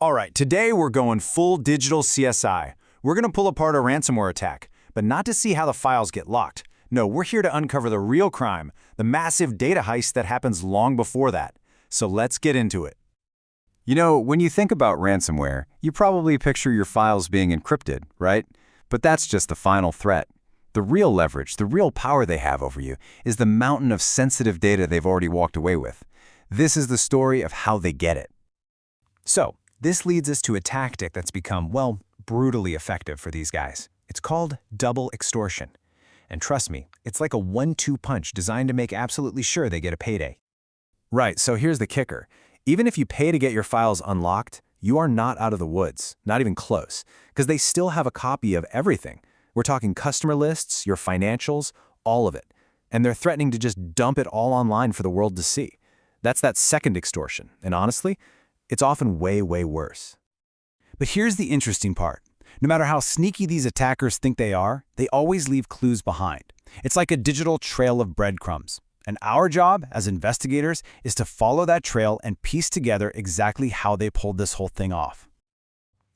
All right, today we're going full digital CSI. We're going to pull apart a ransomware attack, but not to see how the files get locked. No, we're here to uncover the real crime, the massive data heist that happens long before that. So let's get into it. You know, when you think about ransomware, you probably picture your files being encrypted, right? But that's just the final threat. The real leverage, the real power they have over you, is the mountain of sensitive data they've already walked away with. This is the story of how they get it. So, this leads us to a tactic that's become, well, brutally effective for these guys. It's called double extortion. And trust me, it's like a 1-2 punch designed to make absolutely sure they get a payday. Right, so here's the kicker. Even if you pay to get your files unlocked, you are not out of the woods, not even close, because they still have a copy of everything. We're talking customer lists, your financials, all of it. And they're threatening to just dump it all online for the world to see. That's that second extortion, and honestly, it's often way, way worse. But here's the interesting part. No matter how sneaky these attackers think they are, they always leave clues behind. It's like a digital trail of breadcrumbs. And our job as investigators is to follow that trail and piece together exactly how they pulled this whole thing off.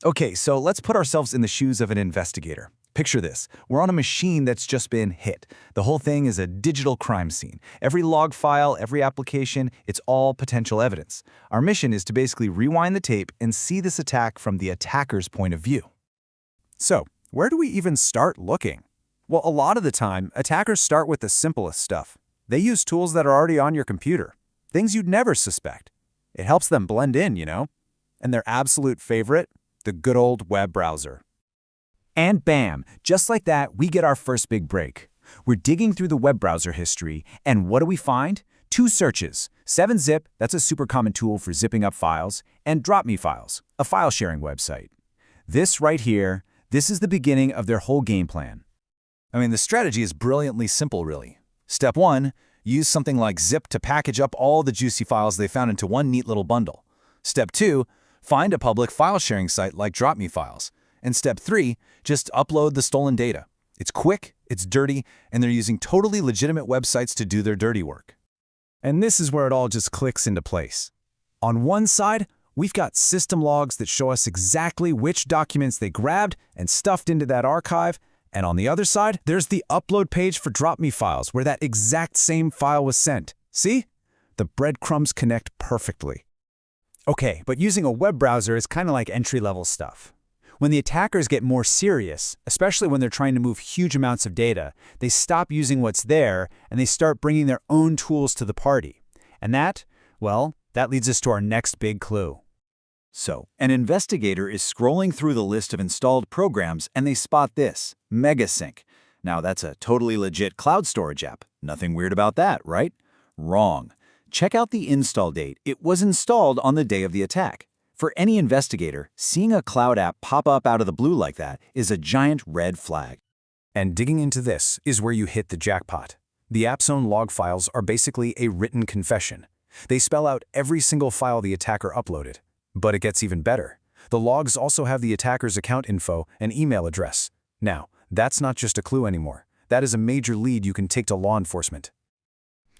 Okay, so let's put ourselves in the shoes of an investigator. Picture this. We're on a machine that's just been hit. The whole thing is a digital crime scene. Every log file, every application, it's all potential evidence. Our mission is to basically rewind the tape and see this attack from the attacker's point of view. So, where do we even start looking? Well, a lot of the time, attackers start with the simplest stuff. They use tools that are already on your computer, things you'd never suspect. It helps them blend in, you know? And their absolute favorite, the good old web browser. And bam, just like that, we get our first big break. We're digging through the web browser history, and what do we find? 2 searches. 7-Zip, that's a super common tool for zipping up files, and DropMe Files, a file-sharing website. This right here, this is the beginning of their whole game plan. I mean, the strategy is brilliantly simple, really. Step 1, use something like Zip to package up all the juicy files they found into one neat little bundle. Step 2, find a public file-sharing site like DropMe Files. And step 3, just upload the stolen data. It's quick, it's dirty, and they're using totally legitimate websites to do their dirty work. And this is where it all just clicks into place. On one side, we've got system logs that show us exactly which documents they grabbed and stuffed into that archive, and on the other side, there's the upload page for DropMe Files where that exact same file was sent. See? The breadcrumbs connect perfectly. Okay, but using a web browser is kind of like entry-level stuff. When the attackers get more serious, especially when they're trying to move huge amounts of data, they stop using what's there and they start bringing their own tools to the party. And that, well, that leads us to our next big clue. So, an investigator is scrolling through the list of installed programs and they spot this, MegaSync. Now that's a totally legit cloud storage app. Nothing weird about that, right? Wrong. Check out the install date. It was installed on the day of the attack. For any investigator, seeing a cloud app pop up out of the blue like that is a giant red flag. And digging into this is where you hit the jackpot. The app's own log files are basically a written confession. They spell out every single file the attacker uploaded. But it gets even better. The logs also have the attacker's account info and email address. Now, that's not just a clue anymore. That is a major lead you can take to law enforcement.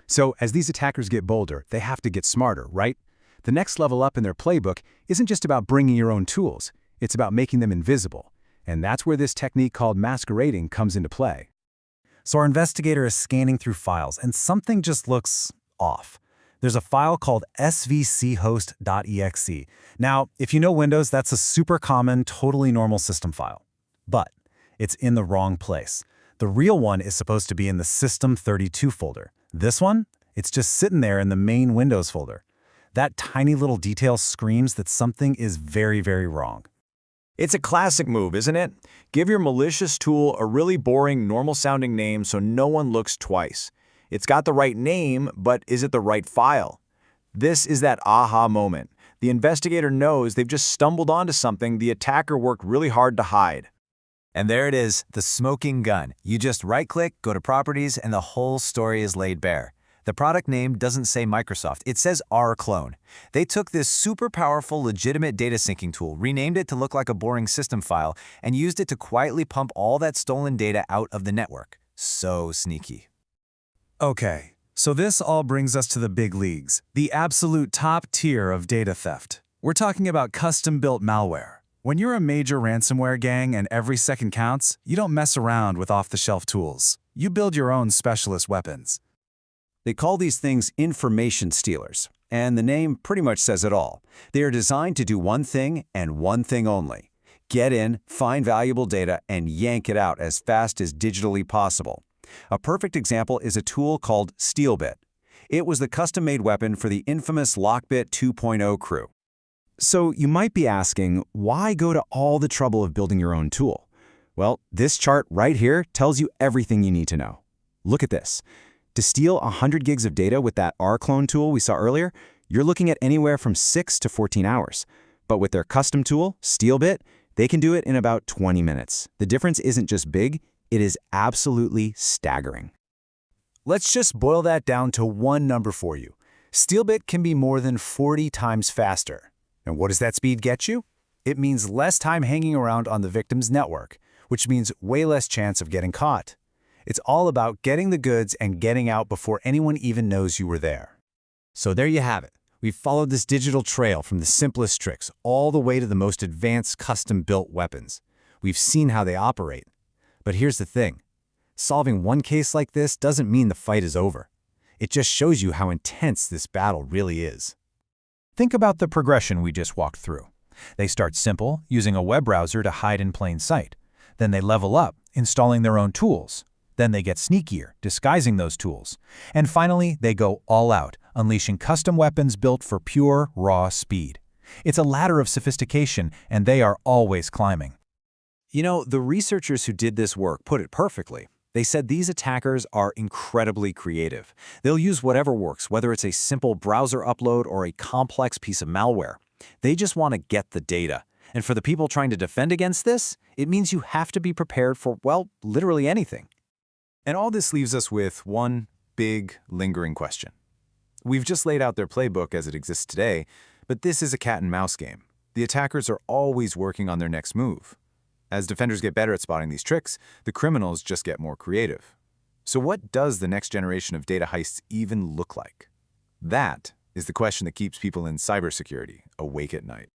So, as these attackers get bolder, they have to get smarter, right? The next level up in their playbook isn't just about bringing your own tools, it's about making them invisible. And that's where this technique called masquerading comes into play. So our investigator is scanning through files, and something just looks off. There's a file called svchost.exe. Now, if you know Windows, that's a super common, totally normal system file. But it's in the wrong place. The real one is supposed to be in the System32 folder. This one, it's just sitting there in the main Windows folder. That tiny little detail screams that something is very, very wrong. It's a classic move, isn't it? Give your malicious tool a really boring, normal-sounding name so no one looks twice. It's got the right name, but is it the right file? This is that aha moment. The investigator knows they've just stumbled onto something the attacker worked really hard to hide. And there it is, the smoking gun. You just right-click, go to Properties, and the whole story is laid bare. The product name doesn't say Microsoft, it says R-Clone. They took this super powerful, legitimate data syncing tool, renamed it to look like a boring system file, and used it to quietly pump all that stolen data out of the network. So sneaky. Okay, so this all brings us to the big leagues, the absolute top tier of data theft. We're talking about custom-built malware. When you're a major ransomware gang and every second counts, you don't mess around with off-the-shelf tools. You build your own specialist weapons. They call these things information stealers, and the name pretty much says it all. They are designed to do one thing and one thing only: get in, find valuable data, and yank it out as fast as digitally possible. A perfect example is a tool called StealBit. It was the custom-made weapon for the infamous Lockbit 2.0 crew. So you might be asking, why go to all the trouble of building your own tool? Well, this chart right here tells you everything you need to know. Look at this. To steal 100 gigs of data with that R-clone tool we saw earlier, you're looking at anywhere from 6 to 14 hours. But with their custom tool, StealBit, they can do it in about 20 minutes. The difference isn't just big, it is absolutely staggering. Let's just boil that down to one number for you. StealBit can be more than 40 times faster. And what does that speed get you? It means less time hanging around on the victim's network, which means way less chance of getting caught. It's all about getting the goods and getting out before anyone even knows you were there. So there you have it. We've followed this digital trail from the simplest tricks all the way to the most advanced custom-built weapons. We've seen how they operate. But here's the thing. Solving one case like this doesn't mean the fight is over. It just shows you how intense this battle really is. Think about the progression we just walked through. They start simple, using a web browser to hide in plain sight. Then they level up, installing their own tools. Then they get sneakier, disguising those tools. And finally, they go all out, unleashing custom weapons built for pure, raw speed. It's a ladder of sophistication, and they are always climbing. You know, the researchers who did this work put it perfectly. They said these attackers are incredibly creative. They'll use whatever works, whether it's a simple browser upload or a complex piece of malware. They just want to get the data. And for the people trying to defend against this, it means you have to be prepared for, well, literally anything. And all this leaves us with one big, lingering question. We've just laid out their playbook as it exists today, but this is a cat-and-mouse game. The attackers are always working on their next move. As defenders get better at spotting these tricks, the criminals just get more creative. So what does the next generation of data heists even look like? That is the question that keeps people in cybersecurity awake at night.